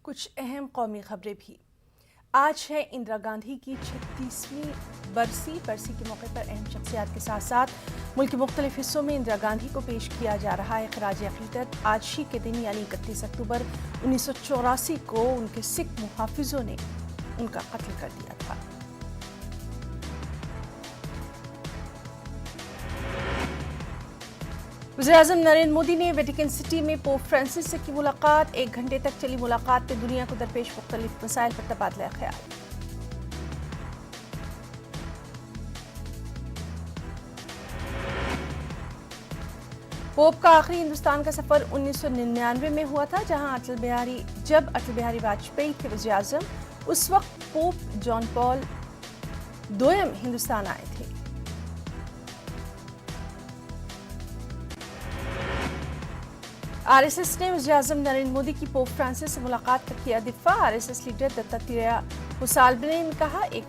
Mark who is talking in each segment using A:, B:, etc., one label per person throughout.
A: कुछ अहम कौमी खबरें भी। आज है इंदिरा गांधी की 36वीं बरसी के मौके पर अहम शख्सियात के साथ साथ मुल्क के मुख्तलिफ हिस्सों में इंदिरा गांधी को पेश किया जा रहा है खराज अकीदत। आज ही के दिन यानी 31 अक्टूबर 1984 को उनके सिख मुहाफिजों ने उनका कत्ल कर दिया था। वज़ीर-ए-आज़म नरेंद्र मोदी ने वेटिकन सिटी में पोप फ्रांसिस से की मुलाकात। 1 घंटे तक चली मुलाकात में दुनिया को दरपेश मुख्तलिफ मसाइल पर तबादला ख्याल। पोप का आखिरी हिंदुस्तान का सफर 1999 में हुआ था, जब अटल बिहारी वाजपेयी थे वज़ीर-ए-आज़म। उस वक्त pope John Paul II Hindustan आए थे। आरएसएस ने वज़ीर-ए-आज़म नरेंद्र मोदी की पोप फ्रांसिस से मुलाकात का किया दिफा। आरएसएस लीडर दत्तात्रेय होसाबले ने कहा, एक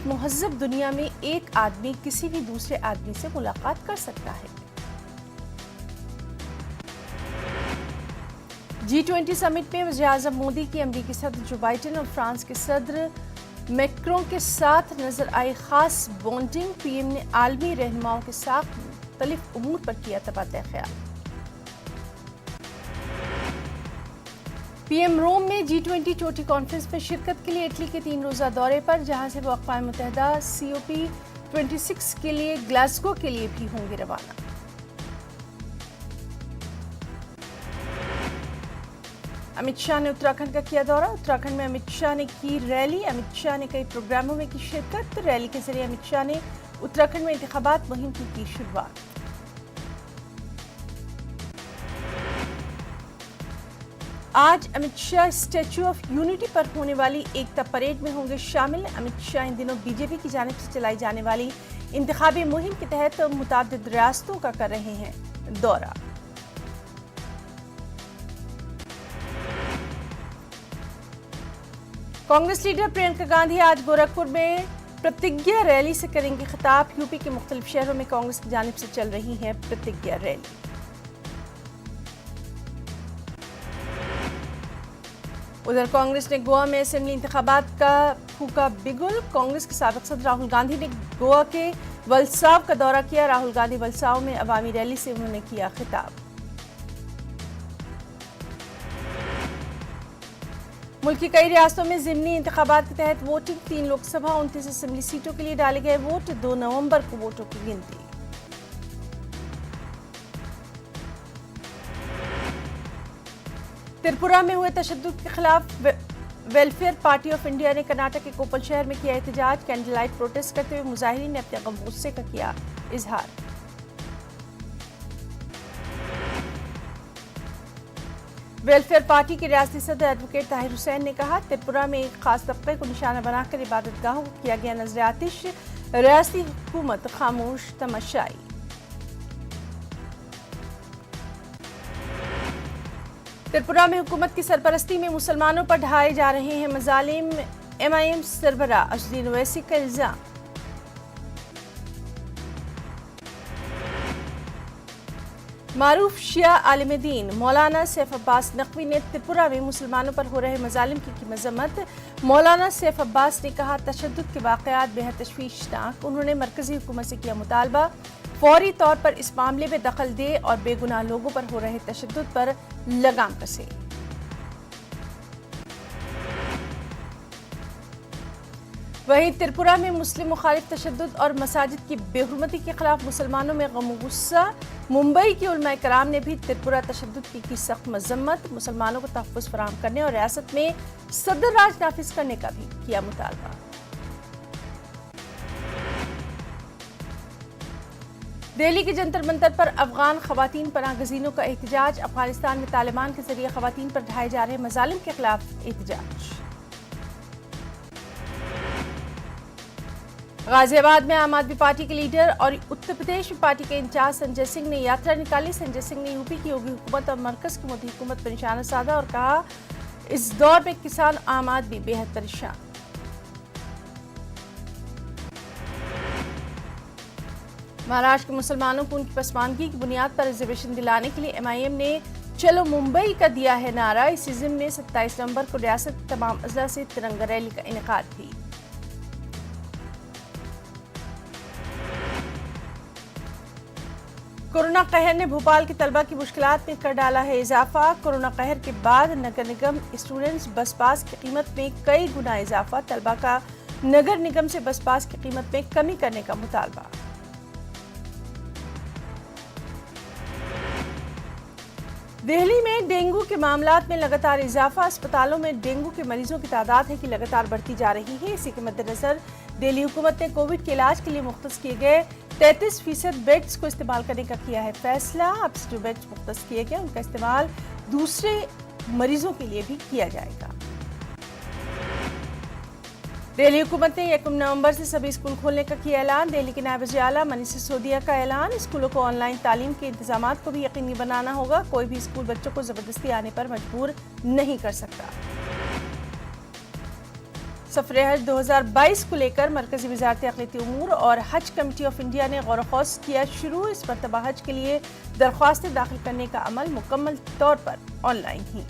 A: महज़्ज़ब दुनिया में एक आदमी किसी भी दूसरे आदमी से मुलाकात कर सकता है। G20 समिट में वज़ीर-ए-आज़म मोदी की अमेरिकी सदर जो बाइडेन और फ्रांस के सदर मैक्रों के साथ नजर आई खास बॉन्डिंग। पीएम ने आलमी रहनुमाओं के साथ मुख्तलिफ उमूर पर किया तबादला ख्याल। पीएम रोम में G20 चोटी कॉन्फ्रेंस में शिरकत के लिए इटली के 3 रोज़ा दौरे पर, जहां से वो अक़वाम मुत्तहिदा COP26 के लिए ग्लासगो के लिए भी होंगे रवाना। अमित शाह ने उत्तराखंड का किया दौरा। उत्तराखंड में अमित शाह ने की रैली। अमित शाह ने कई प्रोग्रामों में की शिरकत। रैली के जरिए अमित शाह ने उत्तराखंड में इंतखाबात मुहिम की शुरुआत। आज Amit Shah statue of unity पर होने वाली एकता परेड में होंगे शामिल। अमित शाह इन दिनों बीजेपी की जानिब से चलाई जाने वाली इंतखाबी मुहिम के तहत मुताद्दिद रियासतों का कर रहे हैं दौरा। कांग्रेस लीडर प्रियंका गांधी आज गोरखपुर में प्रतिज्ञा रैली से करेंगी खिताब। यूपी के मुख्तलिफ शहरों में कांग्रेस की जानिब से चल रही है प्रतिज्ञा रैली। उधर कांग्रेस ने गोवा में असेंबली इंतखाबात का फूका बिगुल। कांग्रेस के साबिक सदर राहुल गांधी ने गोवा के वलसाव का दौरा किया। राहुल गांधी वलसाव में अवामी रैली से उन्होंने किया खिताब। मुल्क की कई रियासतों में ज़िमनी इंतखाबात के तहत वोटिंग। 3 लोकसभा 29 असेंबली सीटों के लिए डाले गए वोट। 2 नवंबर को वोटों की गिनती। त्रिपुरा में हुए तशद्दुद के खिलाफ वेलफेयर पार्टी ऑफ इंडिया ने कर्नाटक के कोप्पल शहर में किया एहतजाज। कैंडल लाइट प्रोटेस्ट करते हुए मुजाहिरीन ने अपने गम गुस्से का किया इजहार। वेलफेयर पार्टी के रियासती सदर एडवोकेट ताहिर हुसैन ने कहा, त्रिपुरा में एक खास तबके को निशाना बनाकर इबादतगाहों को किया गया नजर आतिश। रियासती हुकूमत खामोश तमाशाई। त्रिपुरा में हुकूमत की सरपरस्ती में मुसलमानों पर ढाए जा रहे हैं मजालिम। MIM सरबराह अज़दीन ओवैसी का इल्जाम। मारूफ शिया आलिम दीन मौलाना सैफ अब्बास नकवी ने त्रिपुरा में मुसलमानों पर हो रहे मजालिम की मजम्मत। मौलाना सैफ अब्बास ने कहा, तशद्दुद के वाक़यात बेहद तशवीशनाक। उन्होंने मरकजी हुकूमत से किया मुतालबा फौरी तौर पर इस मामले में दखल दे और बेगुनाह लोगों पर हो रहे तशद्दुद पर लगाम कसे। वहीं त्रिपुरा में मुस्लिम मुखालिफ तशद्दुद और मसाजिद की बेहुरमती के खिलाफ मुसलमानों में गम गुस्सा। मुंबई के उलमा कराम ने भी त्रिपुरा तशद्दुद की सख्त मजम्मत। मुसलमानों को तहफ़्फ़ुज़ फराहम करने और रियासत में सदर राज नाफिज करने का भी किया मुतालबा। दिल्ली के जंतर मंतर पर अफगान खवातीन पनाहगज़ीनों का एहतजाज। अफगानिस्तान में तालिबान के जरिए खवातीन पर ढाए जा रहे मजालिम के खिलाफ एहतजाज। गाजियाबाद में आम आदमी पार्टी के लीडर और उत्तर प्रदेश में पार्टी के इंचार्ज संजय सिंह ने यात्रा निकाली। संजय सिंह ने यूपी की योगी हुकूमत और मरकज की मोदी हुकूमत पर निशाना साधा और कहा, इस दौर में किसान आम आदमी बेहद परेशान। महाराष्ट्र के मुसलमानों को उनकी पसमानदगी की बुनियाद पर रिजर्वेशन दिलाने के लिए MIM ने चलो मुंबई का दिया है नारा। इस सीजन में 27 नवंबर को रियासत के तमाम अजला से तिरंगा रैली का इनेकाद भी। कोरोना कहर ने भोपाल के तलबा की मुश्किलात में कर डाला है इजाफा। कोरोना कहर के बाद नगर निगम स्टूडेंट्स बस पास की कीमत में कई गुना इजाफा। तलबा का नगर निगम से बस पास की कीमत में कमी करने का मुतालबा। दिल्ली में डेंगू के मामलात में लगातार इजाफा। अस्पतालों में डेंगू के मरीजों की तादाद है कि लगातार बढ़ती जा रही है। इसी के मद्देनजर दिल्ली हुकूमत ने कोविड के इलाज के लिए मुख्तस किए गए 33% बेड्स को इस्तेमाल करने का किया है फैसला। अब से जो बेड्स मुख्तस किए गए उनका इस्तेमाल दूसरे मरीजों के लिए भी किया जाएगा। दिल्ली हुकूमत ने 1 नवंबर से सभी स्कूल खोलने का किया ऐलान। दिल्ली के नायब वज़ीर आला मनीष सिसोदिया का ऐलान। स्कूलों को ऑनलाइन तालीम के इंतजामात को भी यकीनी बनाना होगा। कोई भी स्कूल बच्चों को जबरदस्ती आने पर मजबूर नहीं कर सकता। सफरे हज 2022 को लेकर मरकजी वजारत अक़लियती उमूर और हज कमेटी ऑफ इंडिया ने गौर ख़ौस किया शुरू। इस मरतबा हज के लिए दरख्वास्तें दाखिल करने का अमल मुकम्मल तौर पर ऑनलाइन ही।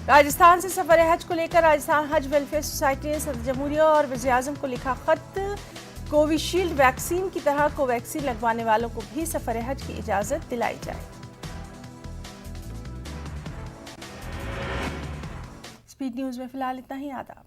A: राजस्थान से सफर हज को लेकर राजस्थान हज वेलफेयर सोसाइटी ने सदर जमहूरिया और वज़ीर आज़म को लिखा खत। कोविशील्ड वैक्सीन की तरह कोवैक्सीन लगवाने वालों को भी सफर हज की इजाजत दिलाई जाए। स्पीड न्यूज में फिलहाल इतना ही। आदाब।